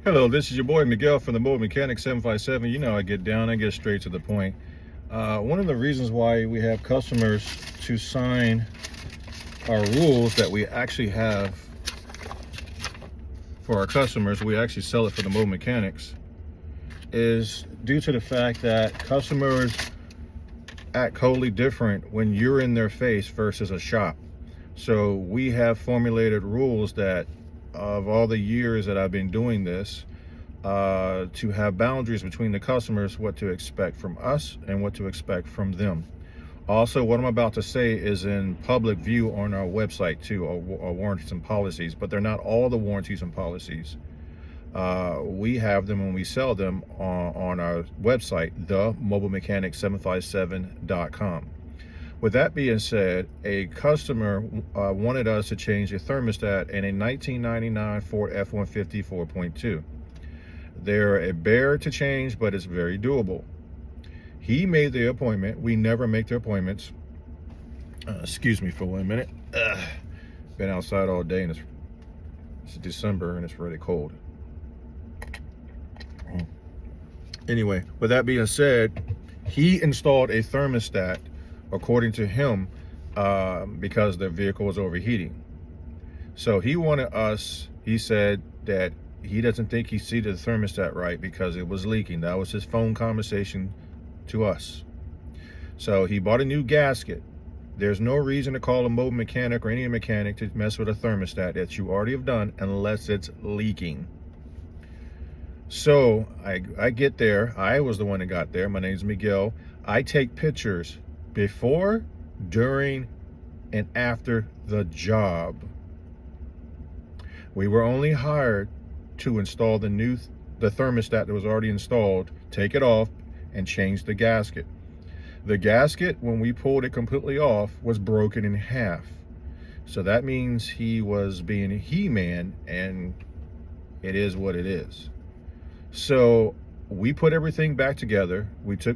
Hello, this is your boy Miguel from the Mobile Mechanic 757. You know I get down, I get straight to the point. One of the reasons why we have customers to sign our rules that we actually have for our customers, we actually sell it for the Mobile Mechanics, is due to the fact that customers act totally different when you're in their face versus a shop. So we have formulated rules that, of all the years that I've been doing this, to have boundaries between the customers, what to expect from us and what to expect from them. Also, what I'm about to say is in public view on our website too, our warranties and policies, but they're not all the warranties and policies. We have them when we sell them on our website, themobilemechanic757.com. With that being said, a customer wanted us to change the thermostat in a 1999 Ford F-150 4.2. They're a bear to change, but it's very doable. He made the appointment. We never make the appointments. Excuse me for 1 minute. Been outside all day and it's December and it's really cold. Anyway, with that being said, he installed a thermostat according to him because the vehicle was overheating. So he wanted us, he said that he doesn't think he seated the thermostat right because it was leaking. That was his phone conversation to us. So he bought a new gasket. There's no reason to call a mobile mechanic or any mechanic to mess with a thermostat that you already have done unless it's leaking. So I get there. I was the one that got there. My name's Miguel. I take pictures before, during, and after the job. We were only hired to install the thermostat that was already installed, take it off, and change the gasket. The gasket, when we pulled it completely off, was broken in half. So that means he was being a He-Man, and it is what it is. So we put everything back together.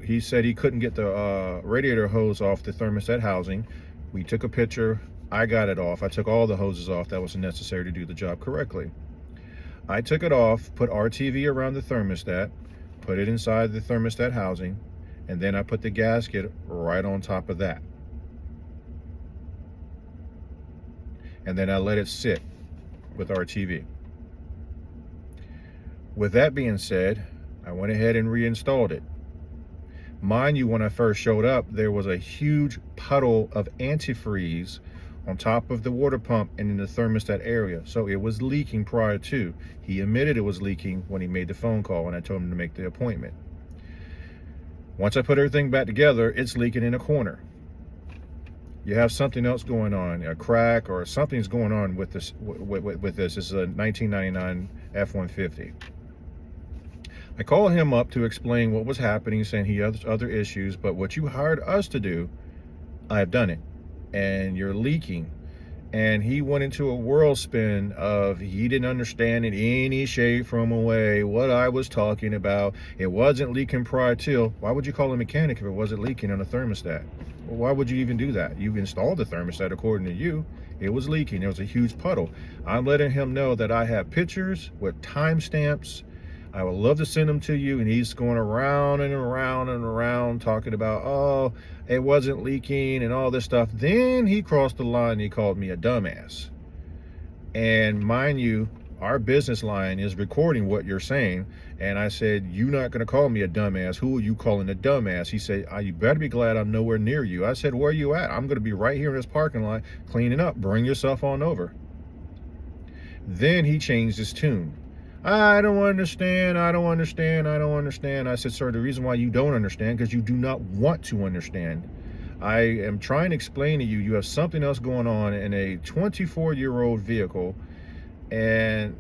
He said he couldn't get the radiator hose off the thermostat housing. We took a picture. I got it off. I took all the hoses off that was necessary to do the job correctly. I took it off, put RTV around the thermostat, put it inside the thermostat housing, and then I put the gasket right on top of that. And then I let it sit with RTV. With that being said, I went ahead and reinstalled it. Mind you, when I first showed up, there was a huge puddle of antifreeze on top of the water pump and in the thermostat area. So it was leaking prior to. He admitted it was leaking when he made the phone call when I told him to make the appointment. Once I put everything back together, it's leaking in a corner. You have something else going on, a crack or something's going on with this. This is a 1999 F-150. I called him up to explain what was happening, saying he had other issues, but what you hired us to do, I've done it, and you're leaking. And he went into a whirlspin of he didn't understand in any shape from a way what I was talking about. It wasn't leaking prior to. Why would you call a mechanic if it wasn't leaking on a thermostat? Well, why would you even do that? You installed the thermostat according to you. It was leaking. There was a huge puddle. I'm letting him know that I have pictures with timestamps. I would love to send them to you, and he's going around and around and around talking about, oh, it wasn't leaking and all this stuff. Then he crossed the line and he called me a dumbass. And mind you, our business line is recording what you're saying. And I said, you're not going to call me a dumbass. Who are you calling a dumbass? He said, you better be glad I'm nowhere near you. I said, where are you at? I'm going to be right here in this parking lot cleaning up. Bring yourself on over. Then he changed his tune. I don't understand. I said, sir, the reason why you don't understand because you do not want to understand. I am trying to explain to you, you have something else going on in a 24-year-old vehicle, and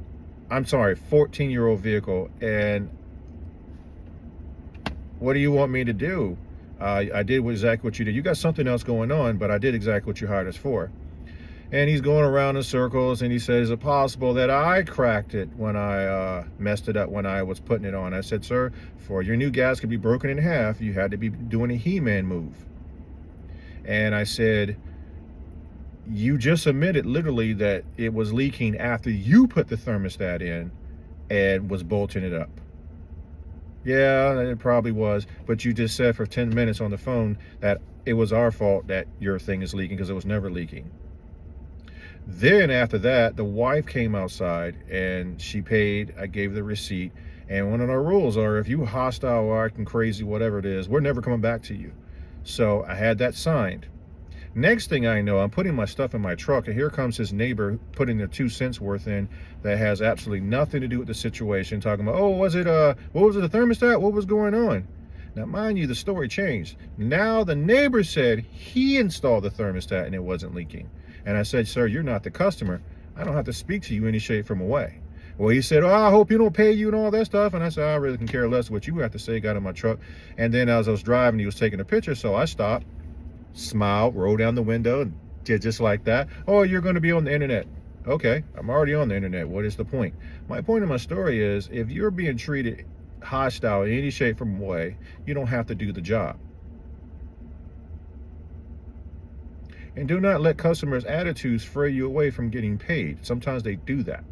I'm sorry, 14-year-old vehicle, and what do you want me to do? I did exactly what you did. You got something else going on, but I did exactly what you hired us for. And he's going around in circles, and he says, is it possible that I cracked it when I messed it up when I was putting it on? I said, sir, for your new gas could be broken in half, you had to be doing a He-Man move. And I said, you just admitted literally that it was leaking after you put the thermostat in. and was bolting it up. Yeah, it probably was, but you just said for 10 minutes on the phone that it was our fault that your thing is leaking because it was never leaking. Then after that, the wife came outside and she paid. I gave the receipt. And one of our rules are if you hostile or acting crazy, whatever it is, we're never coming back to you. So I had that signed. Next thing I know, I'm putting my stuff in my truck, and here comes his neighbor putting their 2 cents worth in that has absolutely nothing to do with the situation, talking about, oh, was it what was it, the thermostat? What was going on? Now, mind you, the story changed. Now the neighbor said he installed the thermostat and it wasn't leaking. And I said, sir, you're not the customer. I don't have to speak to you any shape from away. Well, he said, oh, I hope you don't pay you and all that stuff. And I said, I really can care less what you have to say. Got in my truck. And then as I was driving, he was taking a picture. So I stopped, smiled, rolled down the window, and did just like that. Oh, you're going to be on the internet. Okay, I'm already on the internet. What is the point? My point of my story is if you're being treated hostile in any shape from way, you don't have to do the job. And do not let customers' attitudes fray you away from getting paid. Sometimes they do that.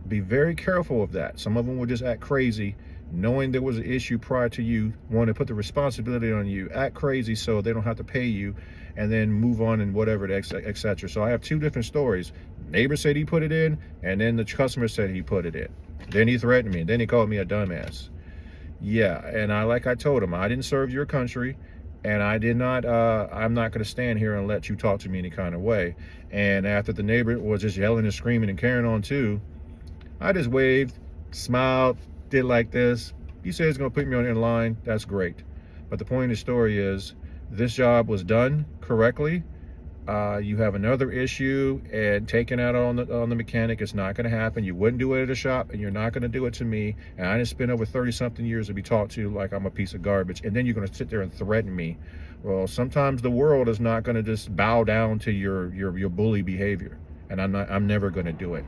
Be very careful of that. Some of them will just act crazy, knowing there was an issue prior to you, want to put the responsibility on you, act crazy so they don't have to pay you, and then move on and whatever, etc. So I have two different stories. Neighbor said he put it in, and then the customer said he put it in. Then he threatened me, and then he called me a dumbass. Yeah, and like I told him, I didn't serve your country, and I'm not going to stand here and let you talk to me any kind of way. And after the neighbor was just yelling and screaming and carrying on too, I just waved, smiled, did like this. He said he's going to put me on in line. That's great. But the point of the story is this job was done correctly. You have another issue and taking out on the mechanic. It's not going to happen. You wouldn't do it at a shop, and you're not going to do it to me. And I didn't spend over 30-something years to be talked to like I'm a piece of garbage. And then you're going to sit there and threaten me. Well, sometimes the world is not going to just bow down to your bully behavior. And I'm never going to do it.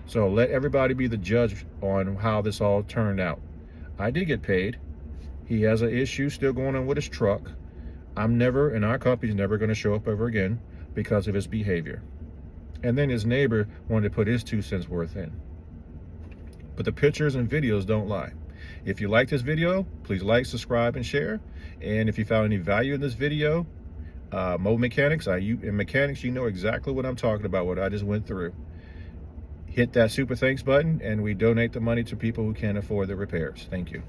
So let everybody be the judge on how this all turned out. I did get paid. He has an issue still going on with his truck. And our company's never going to show up ever again because of his behavior. And then his neighbor wanted to put his 2 cents worth in. But the pictures and videos don't lie. If you like this video, please like, subscribe, and share. And if you found any value in this video, mobile mechanics, in mechanics, you know exactly what I'm talking about, what I just went through. Hit that super thanks button, and we donate the money to people who can't afford the repairs. Thank you.